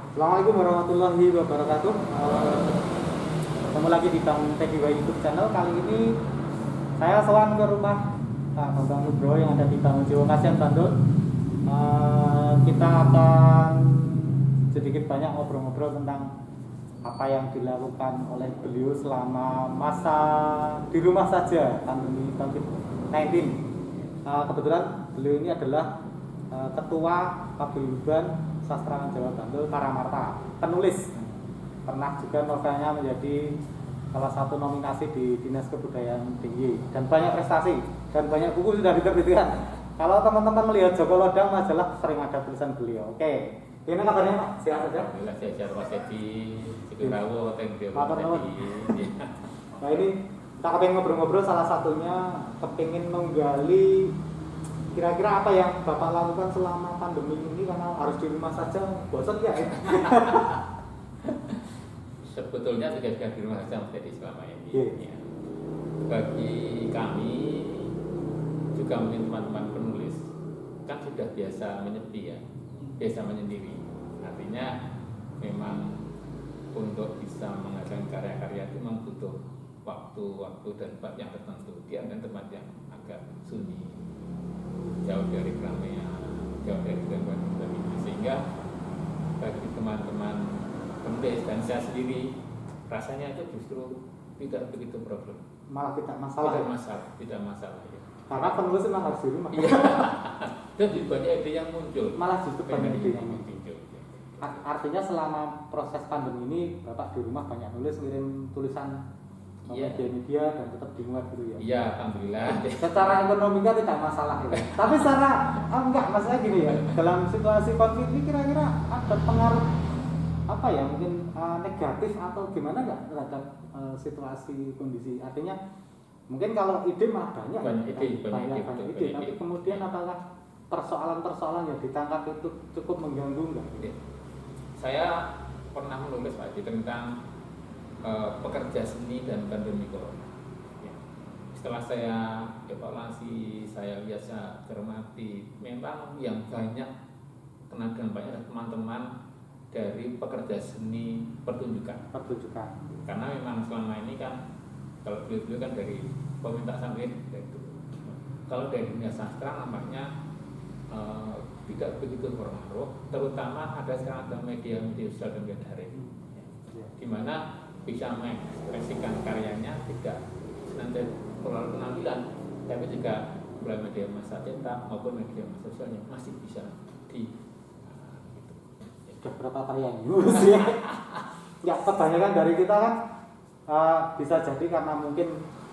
Assalamualaikum warahmatullahi wabarakatuh. Ketemu lagi di Bang TGW YouTube channel. Kali ini saya sowan ke rumah Pak Bambang Nugroho yang ada di Bangun Jiwo Kasihan Bantul. Kita akan sedikit banyak ngobrol-ngobrol tentang apa yang dilakukan oleh beliau selama masa di rumah saja pandemi COVID-19. Kebetulan beliau ini adalah Ketua Paguyuban Sastrawan Jawa Bantul Karamarta, penulis, pernah juga novelnya menjadi salah satu nominasi di Dinas Kebudayaan DIY, dan banyak prestasi dan banyak buku sudah diterbitkan. Kalau teman-teman melihat Joko Lodang majalah sering ada tulisan beliau. Oke, ini kabarnya Pak? Sehat saja? Alhamdulillah sehat Pak Sedi, Cikurawo, thank you Pak Sedi. Nah ini kita kepengen ngobrol-ngobrol, salah satunya kepingin menggali kira-kira apa yang Bapak lakukan selama pandemi ini, karena harus di rumah saja, bosan ya? Sebetulnya juga di rumah saja menjadi selama ini. Yeah. Ya. Bagi kami juga mungkin teman-teman penulis kan sudah biasa menyepi ya, biasa menyendiri. Artinya memang untuk bisa menghasilkan karya-karya itu memang butuh waktu dan tempat yang tertentu. Dia dan tempat yang agak sunyi, jauh dari keramaian, jauh dari gangguan sebagainya, sehingga bagi teman-teman penulis dan saya sendiri rasanya itu justru tidak begitu problem, Malah tidak masalah. Tidak masalah ya. Karena penulis memang harus di rumah. Iya. Dan banyak ide yang muncul. Malah justru banyak ide yang muncul. muncul. Artinya selama proses pandemi ini Bapak di rumah banyak nulis, ngirim tulisan ke media-media dan tetap dimuat gitu ya? Iya, alhamdulillah. Secara ekonomi kan tidak masalah ya. Tapi secara enggak, maksudnya gini ya, dalam situasi konflik ini kira-kira ada pengaruh apa ya, mungkin negatif atau gimana nggak terhadap situasi kondisi? Artinya mungkin kalau ide mah banyak ide, tapi kemudian apakah persoalan-persoalan yang ditangkap itu cukup mengganggu nggak? Saya pernah menulis Pak tentang pekerja seni dan pandemi corona. Ya. Setelah saya evaluasi, saya lihat, saya cermati, memang yang banyak kena dengan banyak teman-teman dari pekerja seni pertunjukan. Karena memang selama ini kan kalau beliau kan dari peminta sawit, kalau dari dunia sastra nampaknya tidak begitu berpengaruh, terutama ada sekarang ada media sosial dan media daring, di mana bisa mengekspresikan karyanya tidak nanti terlalu penampilan, tapi juga melalui media massa cetak maupun media massa sosialnya masih bisa di Sudah berapa karya ini? Ya, kebanyakan dari kita kan bisa jadi karena mungkin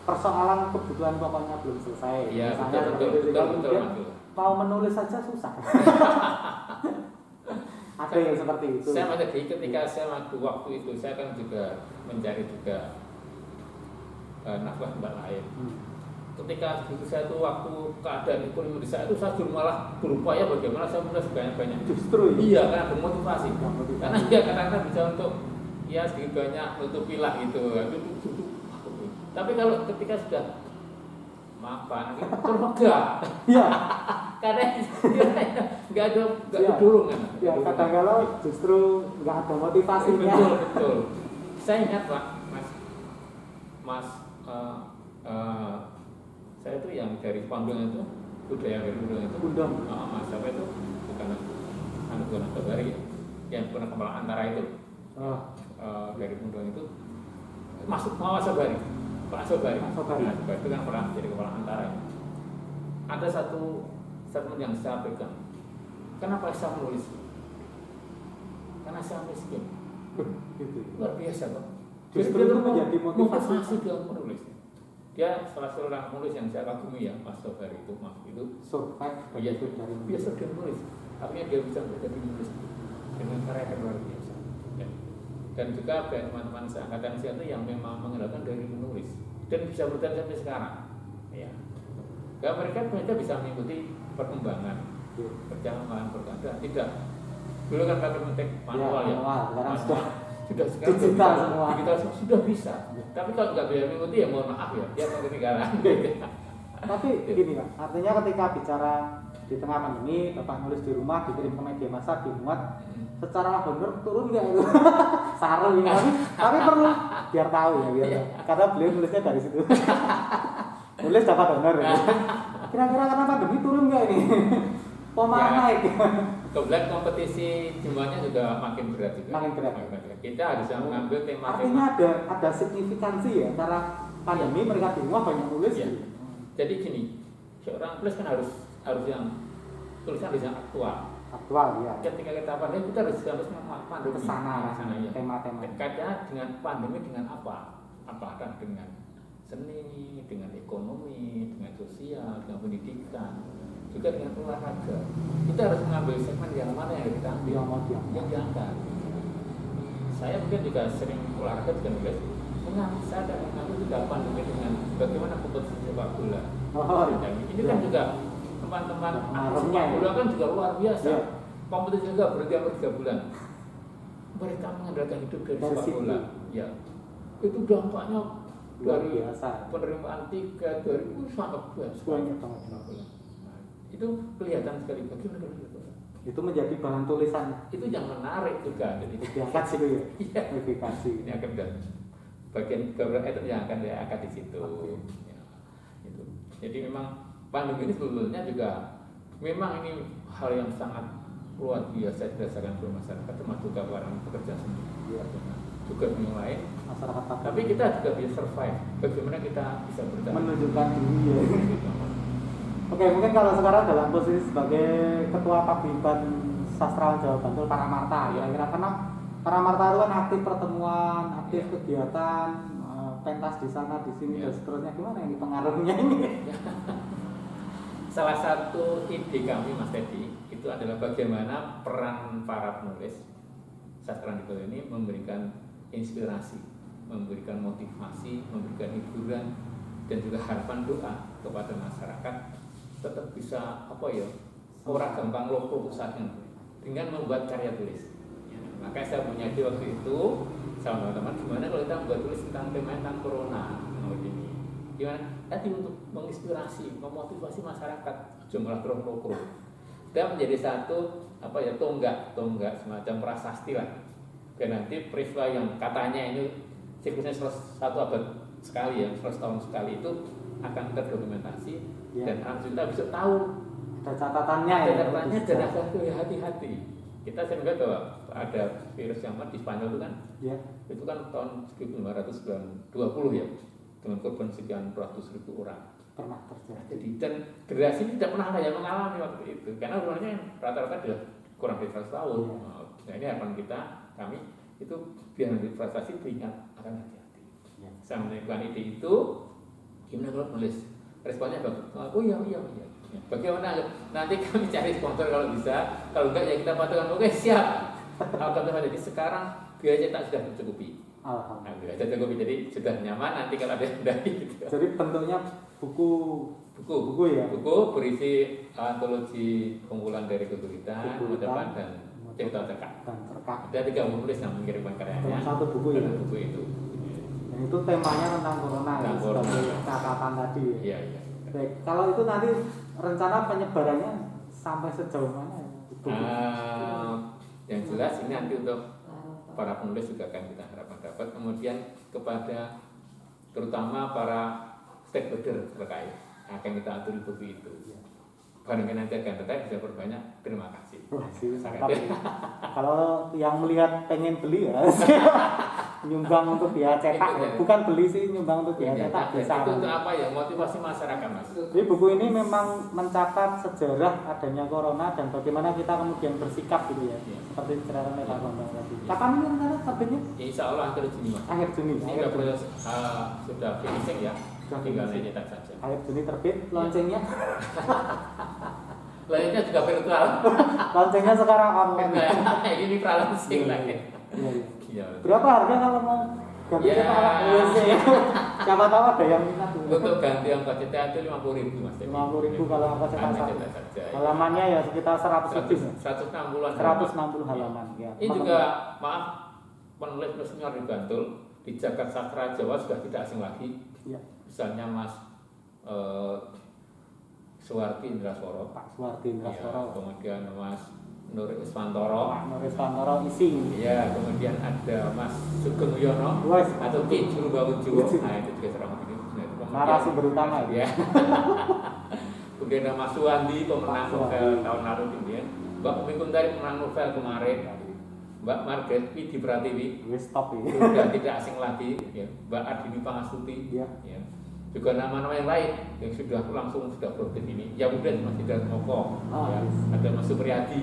persoalan kebutuhan pokoknya belum selesai. Ya, misalnya betul, mau menulis saja susah. Ada yang seperti itu. Saya masih ketika saya waktu itu saya kan juga mencari juga nafkah tempat lain. Ketika itu saya tuh waktu keadaan ekonomi di saya itu saya malah berupaya bagaimana saya menulis banyak-banyak. Justru iya, karena bermotivasi. Karena ya kadang-kadang bisa untuk ya sedikit banyak nutupi lah gitu. Tapi kalau ketika sudah mapan gitu, termegah. Iya. Karena nggak ada dorongan. Ya, kadang-kadang justru nggak ada motivasinya. Betul. Saya ingat Pak, Mas, saya itu yang dari Pangdong itu, budaya dari Pangdong itu. Mas siapa itu? Bukan anak buah Nagabari, yang pernah kepala antara itu. Dari Pangdong itu masuk Mawar Sabari. Pak Sobari itu kan pernah jadi kepala antara. Ada satu statement yang saya pegang. Kenapa saya menulis? Karena saya miskin. Luar biasa Pak. Justru itu menjadi motivasi dia menulis. Dia salah seorang penulis yang saya kagumi ya, Mas Sobari itu. Survive begitu dari biasa dia menulis. Artinya dia bisa menjadi menulis dengan karya yang luar biasa. Dan juga ada teman-teman seangkatan saya itu yang memang mengandalkan dari menulis dan bisa bertahan sampai sekarang. Ya. Dan mereka bisa mengikuti perkembangan perjalanan berkata tidak. Dulu kan pakai metik manual ya. Sekarang sudah sekarang digital semua. Digital sudah bisa. Tapi kalau nggak bisa mengikuti ya mohon maaf ya, dia ketinggalan. Tapi gini Pak, artinya ketika bicara di di tengah pandemi Bapak nulis di rumah, dikirim ke media massa, dimuat, secara honor turun nggak itu? Saru ya, tapi perlu biar tahu ya, karena beliau nulisnya dari situ. Nulis dapat honor ya. Kira-kira karena pandemi turun nggak ini? Malah naik. Kebetulan kompetisi jumlahnya juga makin berat juga. Makin berat. Kita harus mengambil tema-tema. Artinya ada signifikansi ya, cara pandemi mereka di rumah banyak nulis. Ya. Jadi gini, seorang tulis kan harus yang tulisan harus yang aktual. Aktual ya. Ketika kita pandemi kita harus pandemi Kesana ya. tema-tema. Kaitannya dengan pandemi dengan apa? Apakah dengan seni, dengan ekonomi, dengan sosial, dengan pendidikan, juga dengan olahraga. Kita harus mengambil segmen yang mana yang kita ambil, yang diangkat. Saya mungkin juga sering olahraga juga nulis. Saya ada mengambil juga pandemi dengan bagaimana kompetisi sepak bola. Oh, ini kan juga teman-teman sepak bola kan juga luar biasa. Ya. Kompetisi juga berarti hampir 3 bulan. Mereka mengandalkan hidup dari sepak bola. Ya, itu dampaknya dari penerimaan tiket dari itu sangat banyak banget. Itu kelihatan sekali bagaimana itu menjadi bahan tulisan. Itu yang menarik juga. Jadi diangkat situ ya. Iya. Verifikasi. Ini akan bagian beberapa itu yang akan diangkat di situ. Ya, itu. Jadi memang pandemi ini sebetulnya juga memang ini hal yang sangat luar biasa dirasakan oleh masyarakat, termasuk juga para pekerja sendiri. Ya. Juga yang lain masyarakat. Tapi kita juga bisa survive. Bagaimana kita bisa bertahan? Menunjukkan diri ya. Oke, mungkin kalau sekarang dalam posisi sebagai Ketua Paguyuban Sastrawan Jawa Bantul Paramarta, kira-kira karena Paramarta itu kan aktif pertemuan, aktif kegiatan, pentas di sana, di sini, dan seterusnya. Gimana ini pengaruhnya ini? Salah satu ide kami, Mas Teddy, itu adalah bagaimana peran para penulis sastra di Bantul ini memberikan inspirasi, memberikan motivasi, memberikan hiburan, dan juga harapan doa kepada masyarakat tetap bisa orang gampang loko pusatnya dengan membuat karya tulis. Ya, maka saya punya ide waktu itu sama teman-teman, gimana kalau kita membuat tulis tentang tema tentang corona begini. Gimana? Tadi untuk menginspirasi, memotivasi masyarakat jumlah loko. Dan menjadi satu tonggak semacam prasasti lah. Dan nanti peristiwa yang katanya ini siklusnya 1 abad sekali 100 tahun sekali itu akan terdokumentasi dan kita bisa tahu ada catatannya dan ada hati-hati. Kita sering lihat bahwa ada virus yang di Spanyol itu kan itu kan tahun 1920 ya, dengan korban sekian ratus ribu orang pernah terjadi. Jadi dan generasi ini tidak pernah ada yang mengalami waktu itu karena umurnya rata-rata sudah kurang dari 100 tahun. Nah ini harapan kami itu biar nanti prestasi teringat akan hati-hati. Saya menemukan ide itu, gimana kalau nulis? Responnya bagus. Oh iya. Bagaimana? Nanti kami cari sponsor kalau bisa. Kalau enggak ya kita patukan. Oke siap. Alhamdulillah. Jadi sekarang biaya cetak sudah mencukupi. Alhamdulillah. Sudah cukupi. Jadi sudah nyaman. Nanti kalau ada yang dari. Gitu. Jadi bentuknya buku ya. Buku berisi antologi kumpulan dari keguritan, depan dan cerita cerkak. Ada 3 penulis yang mengirimkan karyanya. Satu buku ya. Buku itu. Dan itu temanya tentang corona ya, sebagai catatan tadi ya. Iya. Baik, kalau itu nanti rencana penyebarannya sampai sejauh mana ya? Yang jelas ini nanti untuk para penulis juga akan kita harapkan dapat, kemudian kepada terutama para stakeholder terkait akan kita atur buku itu. Barangkali nanti akan tetap bisa berbanyak. Terima kasih. Kalau yang melihat pengen beli ya nyumbang untuk dia cetak ya. Bukan beli sih, nyumbang untuk dia cetak bisa. Itu untuk apa ya? Motivasi masyarakat Mas. Jadi buku ini memang mencatat sejarah adanya corona dan bagaimana kita kemudian bersikap gitu ya. Seperti cerita Pak Bambang tadi. Kapan ini rencana terbitnya? Insya Allah akhir Juni Mas. Akhir Juni. Ini sudah finishing ya. Tinggal nyetak saja. Akhir Juni terbit, launchingnya. Lainnya juga virtual. Launchingnya sekarang online. Ini pra-launching lagi. Iya. Berapa harga kalau mau ganti cetak USC? Siapa tahu ada yang minat. Untuk ganti yang budgetnya itu 50.000 Mas. 50.000 kalau angka cetak. Halamannya ya sekitar 100 lebih. 160-an. 160 halaman ya. Ini juga maaf penulis senior di Bantul di Jagat Sastra Jawa sudah tidak asing lagi. Ya. Misalnya Mas Suwardi Indraswara, Pak Suwardi ya, Indraswara, kemudian Mas Nur Iswantoro, Pak Nur Iswantoro isi. ya, kemudian ada Mas Sugeng Wiono Wes, atau Ki Juru Bangun Jiwo, Ki Juru. nah itu juga seorang ini. Narasumber utama ya. Kemudian ada Mas Suwandi pemenang Pak novel Suwandi. tahun lalu ini ya. Mbak Umi Kuntari pemenang novel kemarin. Mbak Margaret Widi Pratiwi Wes stop ini. sudah tidak asing lagi ya. Mbak Adini Pangasuti Iya. ya. Juga nama-nama yang lain yang sudah produktif ini. Ya kemudian Mas Hidayat Moko Oh, ya. yes. Ada Mas Supriyadi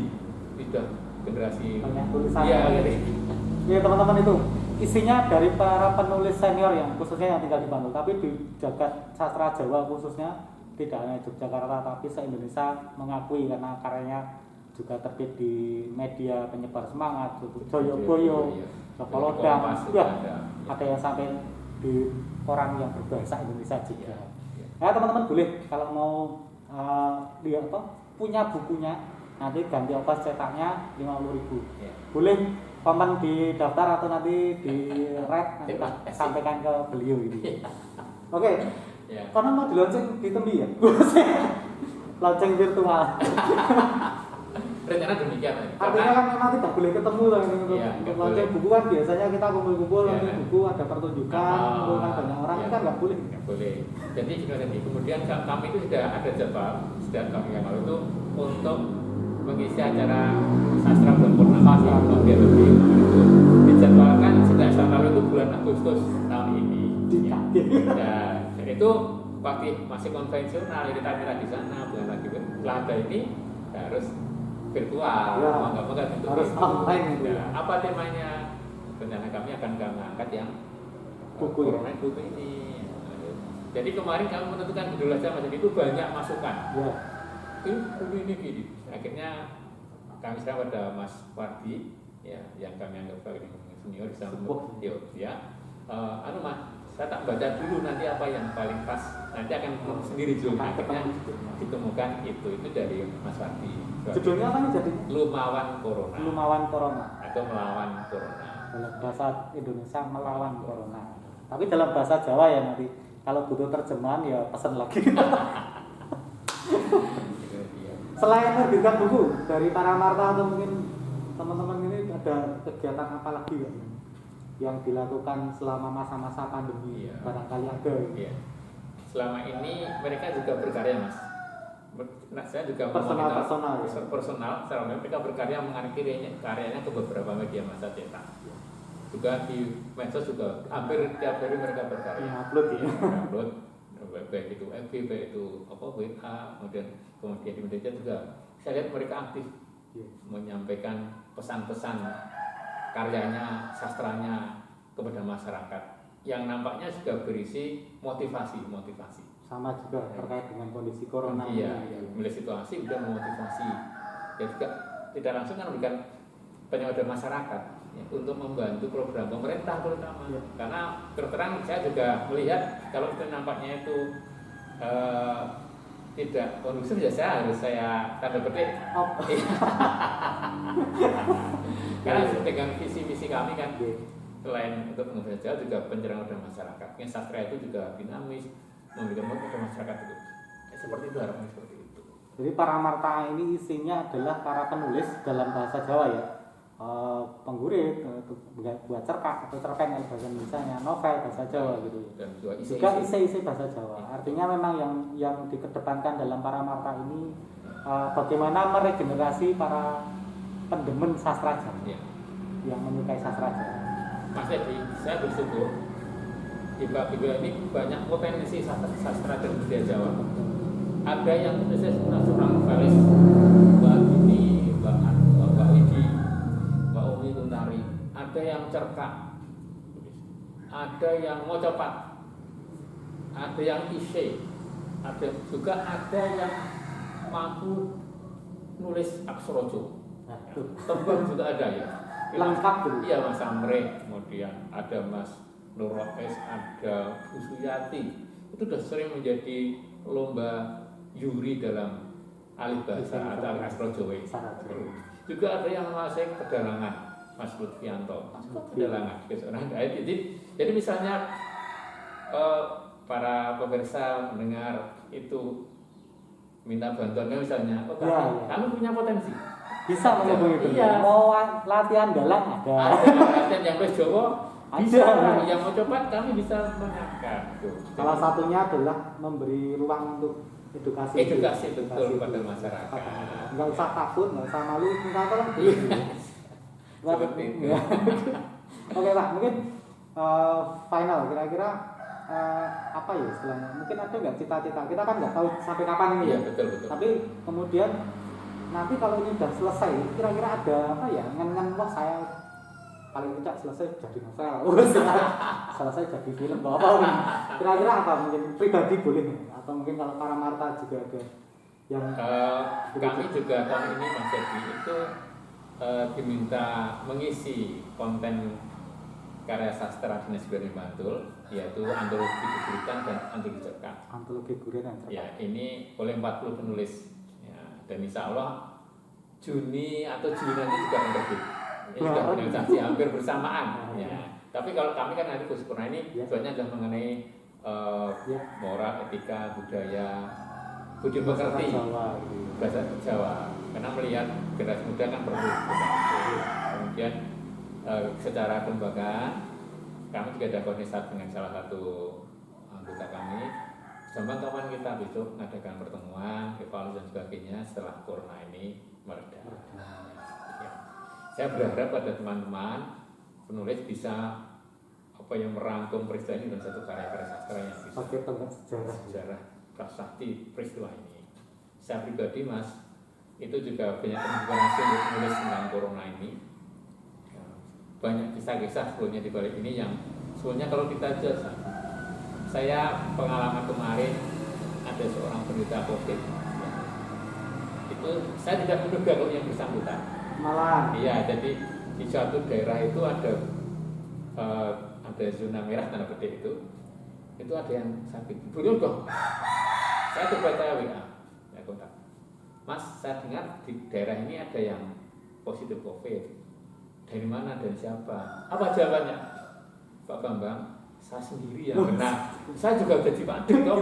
ini sudah generasi Banyak tulisan. ya, gitu. Ya teman-teman, itu isinya dari para penulis senior yang khususnya yang tinggal di Bandung, tapi di jagat sastra Jawa khususnya tidak hanya Yogyakarta tapi se-Indonesia mengakui karena karyanya juga terbit di media penyebar semangat, Joyoboyo, Iya. Joko Lodang, Kompas ya, juga ada yang sampai di koran yang berbahasa Indonesia juga. Iya. Ya teman-teman boleh kalau mau lihat punya bukunya, nanti ganti ongkos cetaknya 50.000. Iya. Boleh komen di daftar atau nanti di rate, nanti Terima tak kasih. sampaikan ke beliau gitu. Oke, Ya. karena mau di launching di Tembi ya, launching virtual. Rencana demikian ya. Artinya kan memang tidak boleh ketemu lah ini untuk, Iya, untuk nggak launching boleh. buku kan biasanya kita kumpul-kumpul Iya, launching kan. buku, ada pertunjukan, kumpulkan banyak orang, iya. ini kan nggak boleh. Nggak boleh. Jadi gini tadi, kemudian kami itu sudah ada jadwal sejak kami yang lalu itu untuk mengisi acara sastra bulan purnama di Dialogi itu dijadwalkan sejak tahun lalu itu bulan Agustus tahun ini. Dan itu waktu masih konvensional kita kira di sana bulan lagi setelah ada ini harus virtual, Ya, mau nggak bentuk harus itu. online gitu. Nah, apa temanya? Rencana kami akan mengangkat yang Buku ya? corona buku ini. Jadi kemarin kami menentukan judul aja mas, itu banyak masukan. Ya, Ini buku ini gini. Akhirnya kami sekarang pada Mas Wardi, ya, yang kami anggap paling senior di sana. Sepuh. Ya, Mas, saya tak baca dulu nanti apa yang paling pas. Nanti akan sendiri judulnya. Akhirnya ditemukan itu dari Mas Wardi. judulnya apa nih jadi? Lumawan Corona Lumawan Corona. atau Melawan Corona. Dalam bahasa Indonesia melawan Corona. Tapi dalam bahasa Jawa ya nanti kalau butuh terjemahan ya pesan lagi. Itu dia. Selain menerbitkan buku dari para Marta atau mungkin teman-teman ini ada kegiatan apa lagi ya yang dilakukan selama masa-masa pandemi? Iya. Barangkali ada. Iya. Selama ini mereka juga berkarya mas. Nah, saya juga Personal, memonitor ya? personal. Selama ini mereka berkarya mengakhiri karyanya ke beberapa media massa cetak. Juga di medsos juga hampir tiap hari mereka berkarya. Yang upload ya. Upload baik itu FB, baik itu WA, kemudian di media juga. Saya lihat mereka aktif Iya. menyampaikan pesan-pesan karyanya, sastranya kepada masyarakat yang nampaknya juga berisi motivasi. Sama juga terkait dengan kondisi corona. Iya, ini. melihat situasi udah memotivasi. Ya juga tidak langsung kan memberikan penyewa masyarakat ya, untuk membantu program pemerintah terutama. Iya. Karena terterang saya juga melihat kalau itu nampaknya itu tidak kondusif ya saya tanda petik. Oh. Karena dengan visi misi kami kan Iya. selain untuk membaca juga pencerahan masyarakat. Yang sastra itu juga dinamis, memberikan manfaat kepada masyarakat itu. Ya, seperti itu harapannya seperti itu. Jadi para Marta ini isinya adalah para penulis dalam bahasa Jawa ya, penggurit, buat cerkak atau cerpen bahasa Indonesia, novel bahasa Jawa gitu. Dan juga Juga isi-isi bahasa Jawa. Artinya memang yang dikedepankan dalam para Marta ini bagaimana meregenerasi para pendemen sastra Jawa Ya. yang menyukai sastra Jawa. Mas Edi, saya bersyukur di Mbak Bibia ini banyak potensi sastra dan budaya Jawa. Ada yang menulis seorang novelis, Mbak ini, Mbak Widi, Mbak Umi Kuntari. Ada yang cerkak, ada yang mocopat, ada yang isi, ada yang mampu nulis aksorojo. Nah, itu Tembang juga ada ya. lengkap gitu. Iya Mas Amre, kemudian ada Mas Nur Roes, ada Bu Suyati. Itu sudah sering menjadi lomba juri dalam alih bahasa atau alih astrojowe. Juga ada yang menguasai pedalangan, Mas Lutfianto. Pedalangan, jadi misalnya para pemirsa mendengar itu minta bantuannya misalnya, oh Iya, iya. kami punya potensi. Bisa menghubungi beliau. Iya. Mau latihan dalang ada. Latihan yang wis Jawa bisa, Ada. yang mau coba kami bisa menangkan. Tuh. Salah satunya adalah memberi ruang untuk edukasi. Edukasi betul pada masyarakat. Nggak usah takut, nggak usah malu, minta tolong. Seperti itu. Ya. Oke Pak, mungkin final kira-kira apa ya istilahnya? Mungkin ada nggak cita-cita? Kita kan nggak tahu sampai kapan ini Iya ya. betul. Tapi kemudian nanti kalau ini udah selesai, kira-kira ada apa ya? Ngen-ngen wah saya paling tidak selesai jadi novel, selesai jadi film, apa? Kira-kira apa? Mungkin pribadi boleh, atau mungkin kalau para Marta juga ada yang kami juga tahun ini Mas Edi itu diminta mengisi konten karya sastra Dinas Pendidikan Bantul, yaitu antologi kegurutan dan antologi cerkak. antologi gurih dan cerkak. Ya, ini oleh 40 penulis. Ya, dan insya Allah Juni atau Juli nanti juga menerbit. Ini sudah finalisasi hampir bersamaan. Ya. Tapi kalau kami kan nanti khusus Purna ini tujuannya adalah mengenai moral, etika, budaya, budi pekerti, bahasa Jawa. Karena melihat generasi muda kan perlu berganti. Kemudian secara kelembagaan kami juga ada koordinasi dengan salah satu anggota kami. Sama kapan kita besok mengadakan pertemuan, evaluasi dan sebagainya setelah corona ini mereda. Ya. Saya berharap pada teman-teman penulis bisa apa yang merangkum peristiwa ini dalam satu karya-karya sastra yang bisa Pakai tengah sejarah prasasti peristiwa ini. Saya pribadi Mas itu juga banyak inspirasi untuk menulis tentang corona ini. Banyak kisah-kisah sebelumnya di balik ini yang sebelumnya kalau kita jelasin, saya pengalaman kemarin ada seorang penderita COVID, itu saya tidak menduga kalau yang bersangkutan. malah Iya, jadi di suatu daerah itu ada zona merah tanda petik itu ada yang sakit. Belum dong. Saya coba tanya WA, ya kontak. Mas, saya dengar di daerah ini ada yang positif COVID. Dari mana dan siapa? Apa jawabannya? Pak Bambang, saya sendiri yang kena. Saya juga jadi panik kok.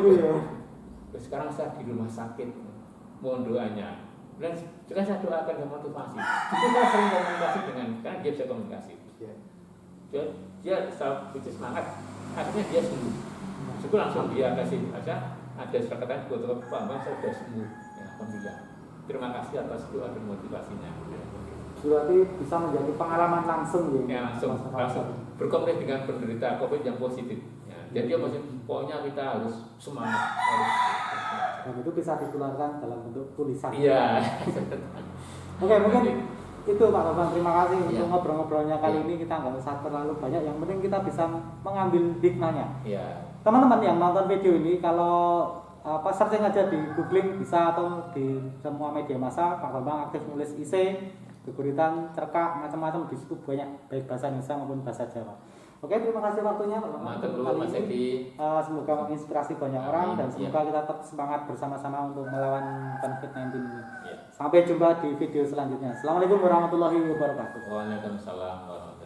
Sekarang saya di rumah sakit, mohon doanya. Dan juga saya doakan dan motivasi. Itu saya sering komunikasi dengan, karena dia bisa komunikasi. Dia puji semangat, akhirnya dia sembuh. Syukur langsung dia kasih ada surat buat Pak Bambang, saya sudah sembuh. Ya, alhamdulillah. Terima kasih atas doa dan motivasinya. berarti bisa menjadi pengalaman langsung Ya, langsung berkomunikasi dengan penderita COVID yang positif. Ya, jadi dia masih pokoknya kita harus semangat. dan itu bisa ditularkan dalam bentuk tulisan. Iya. Oke, mungkin itu Pak Bambang, terima kasih Iya. untuk ngobrol-ngobrolnya kali Iya. ini. Kita nggak usah terlalu banyak, yang penting kita bisa mengambil hikmahnya. Iya. Teman-teman yang nonton video ini, kalau searching aja di googling bisa, atau di semua media massa Pak Bambang aktif nulis esai, keguritan, cerkak, macam-macam, di situ banyak, baik bahasa Indonesia maupun bahasa Jawa. Oke, terima kasih waktunya Pak Bambang. Mantap dulu Mas Edi. Semoga menginspirasi banyak orang, dan Amin. semoga kita tetap semangat bersama-sama untuk melawan COVID-19 ini. Iya. Sampai jumpa di video selanjutnya. Assalamualaikum warahmatullahi wabarakatuh. Waalaikumsalam warahmatullahi wabarakatuh.